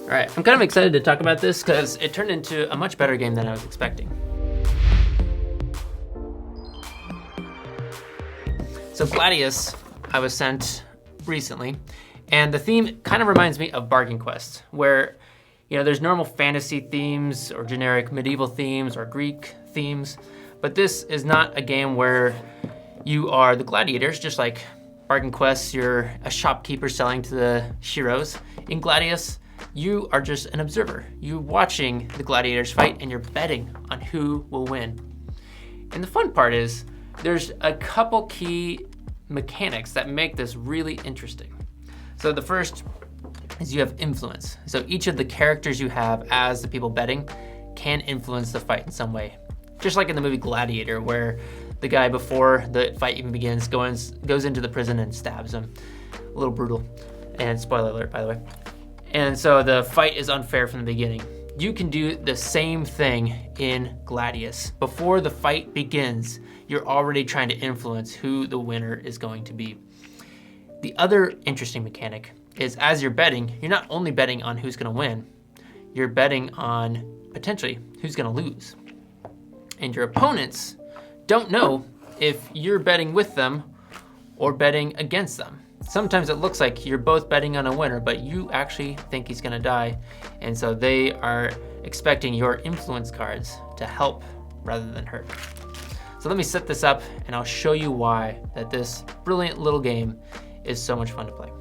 All right, I'm kind of excited to talk about this because it turned into a much better game than I was expecting. So Gladius, I was sent recently, and the theme kind of reminds me of Bargain Quest, where there's normal fantasy themes or generic medieval themes or Greek themes, but this is not a game where you are the gladiators, just like Bargain Quest, you're a shopkeeper selling to the heroes. In Gladius, you are just an observer. You're watching the gladiators fight and you're betting on who will win. And the fun part is there's a couple key mechanics that make this really interesting. So the first is you have influence. So each of the characters you have as the people betting can influence the fight in some way. Just like in the movie Gladiator, where the guy before the fight even begins goes into the prison and stabs him. A little brutal. And spoiler alert, by the way. And so the fight is unfair from the beginning. You can do the same thing in Gladius. Before the fight begins, you're already trying to influence who the winner is going to be. The other interesting mechanic is as you're betting, you're not only betting on who's going to win, you're betting on potentially who's going to lose. And your opponents don't know if you're betting with them or betting against them. Sometimes it looks like you're both betting on a winner, but you actually think he's gonna die. And so they are expecting your influence cards to help rather than hurt. So let me set this up and I'll show you why that this brilliant little game is so much fun to play.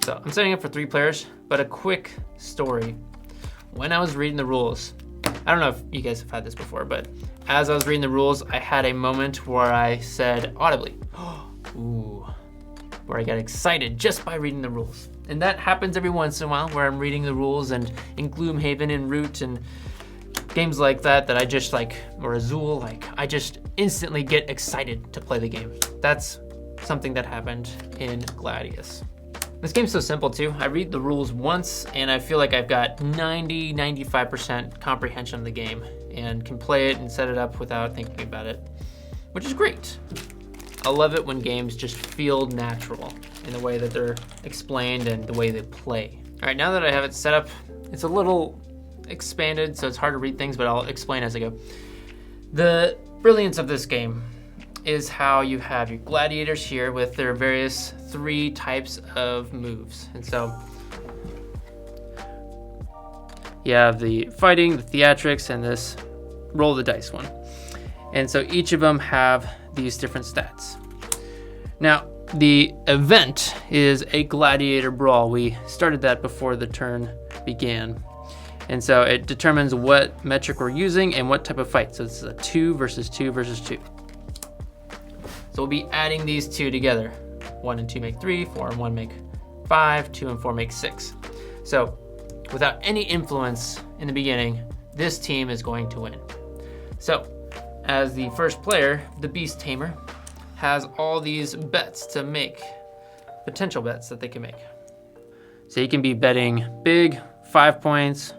So I'm setting up for 3 players, but a quick story. When I was reading the rules, I don't know if you guys have had this before, but as I was reading the rules, I had a moment where I said audibly, ooh, where I got excited just by reading the rules. And that happens every once in a while where I'm reading the rules, and in Gloomhaven and Root and games like that I just or Azul, I just instantly get excited to play the game. That's something that happened in Gladius. This game's so simple too. I read the rules once and I feel like I've got 95% comprehension of the game and can play it and set it up without thinking about it, which is great. I love it when games just feel natural in the way that they're explained and the way they play. All right, now that I have it set up, it's a little expanded, so it's hard to read things, but I'll explain as I go. The brilliance of this game is how you have your gladiators here with their various 3 types of moves. And so you have the fighting, the theatrics, and this roll the dice one. And so each of them have these different stats. Now, the event is a gladiator brawl. We started that before the turn began. And so it determines what metric we're using and what type of fight. So this is a 2 versus 2 versus 2. So we'll be adding these 2 together. 1 and 2 make 3, 4 and 1 make 5, 2 and 4 make 6. So without any influence in the beginning, this team is going to win. So as the first player, the Beast Tamer has all these bets to make, potential bets that they can make. So you can be betting big, 5 points,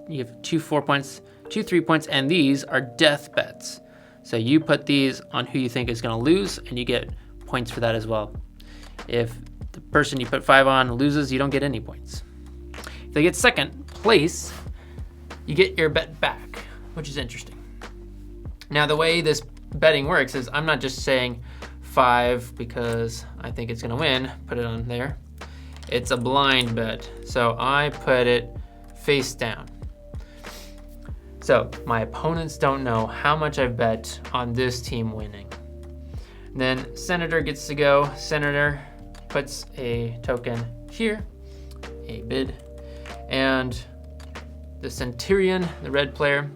you have 2 4 points, 2 3 points, and these are death bets. So you put these on who you think is going to lose, and you get points for that as well. If the person you put 5 on loses, you don't get any points. If they get second place, you get your bet back, which is interesting. Now, the way this betting works is I'm not just saying 5 because I think it's going to win, put it on there. It's a blind bet, so I put it face down. So my opponents don't know how much I've bet on this team winning. Then Senator gets to go. Senator puts a token here, a bid, and the Centurion, the red player,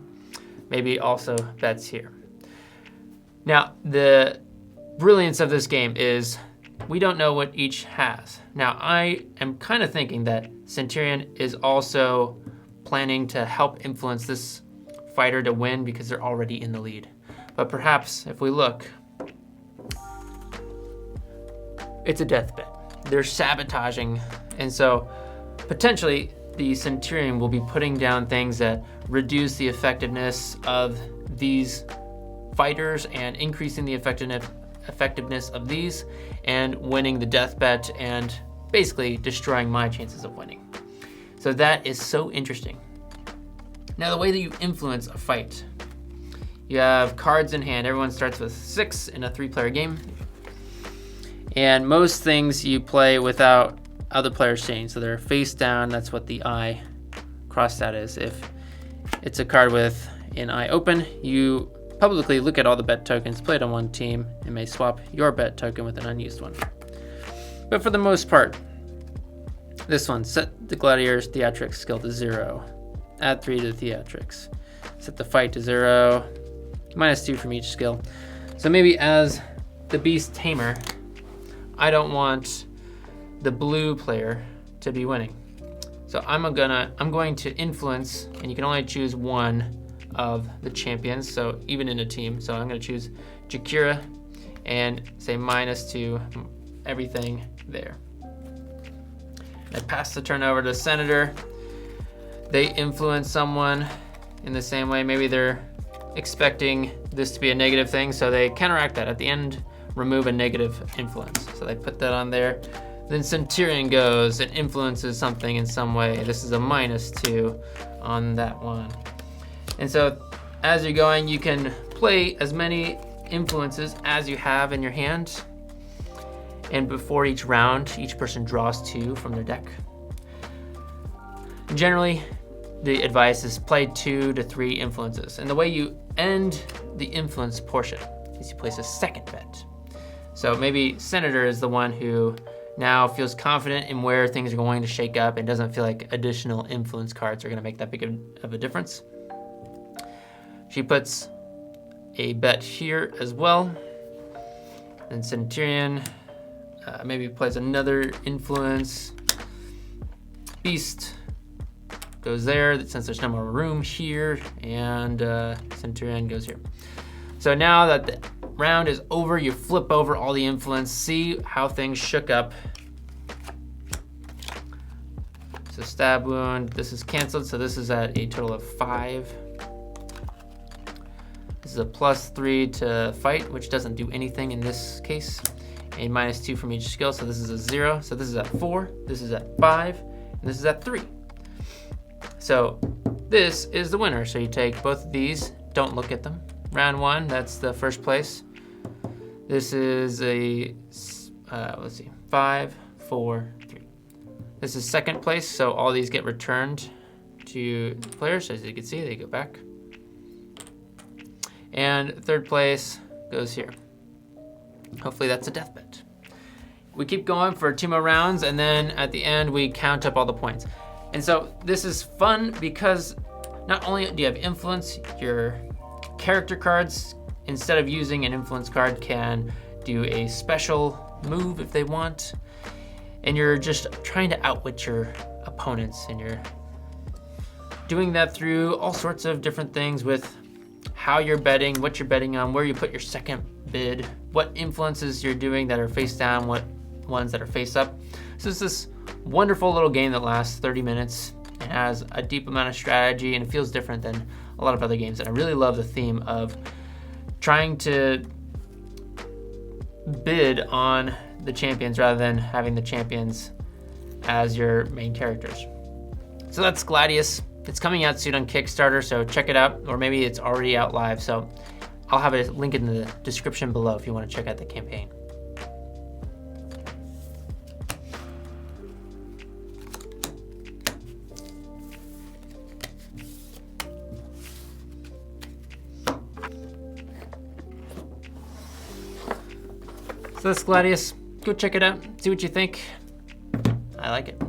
maybe also bets here. Now, the brilliance of this game is we don't know what each has. Now, I am kind of thinking that Centurion is also planning to help influence this fighter to win because they're already in the lead. But perhaps if we look, it's a death bet. They're sabotaging, and so potentially the Centurion will be putting down things that reduce the effectiveness of these fighters and increasing the effectiveness of these and winning the death bet and basically destroying my chances of winning. So that is so interesting. Now the way that you influence a fight. You have cards in hand. Everyone starts with 6 in a 3-player game. And most things you play without other players change. So they're face down. That's what the eye crossed out is. If it's a card with an eye open, you publicly look at all the bet tokens played on one team and may swap your bet token with an unused one. But for the most part, this one, set the gladiators theatrics skill to 0. Add 3 to the theatrics. Set the fight to 0. -2 from each skill. So maybe as the beast tamer, I don't want the blue player to be winning. So I'm going to influence, and you can only choose one of the champions, so even in a team. So I'm going to choose Jakira and say -2 everything there. I pass the turn over to Senator. They influence someone in the same way. Maybe they're expecting this to be a negative thing, so they counteract that. At the end, remove a negative influence. So they put that on there. Then Centurion goes and influences something in some way. This is a -2 on that one. And so as you're going, you can play as many influences as you have in your hand. And before each round, each person draws 2 from their deck. Generally, the advice is play 2 to 3 influences. And the way you end the influence portion is you place a second bet. So maybe Senator is the one who now feels confident in where things are going to shake up and doesn't feel like additional influence cards are going to make that big of a difference. She puts a bet here as well. And Centurion maybe plays another influence. Beast goes there since there's no more room here, and Centurion goes here. So now that the round is over, you flip over all the influence, see how things shook up. So stab wound, this is canceled, so this is at a total of 5. This is a +3 to fight, which doesn't do anything in this case. A -2 from each skill, so this is a 0. So this is at 4, this is at 5, and this is at 3. So this is the winner. So you take both of these, don't look at them. Round 1, that's the first place. This is a, let's see, 5, 4, 3. This is second place, so all these get returned to the players. As you can see, they go back. And third place goes here. Hopefully that's a death bet. We keep going for 2 more rounds, and then at the end we count up all the points. And so this is fun because not only do you have influence, your character cards, instead of using an influence card, can do a special move if they want. And you're just trying to outwit your opponents, and you're doing that through all sorts of different things with how you're betting, what you're betting on, where you put your second bid, what influences you're doing that are face down, what ones that are face up. So it's this wonderful little game that lasts 30 minutes. It has a deep amount of strategy, and it feels different than a lot of other games. And I really love the theme of trying to bid on the champions rather than having the champions as your main characters. So that's Gladius. It's coming out soon on Kickstarter, so check it out, or maybe it's already out live. So I'll have a link in the description below if you want to check out the campaign. So that's Gladius. Go check it out, see what you think. I like it.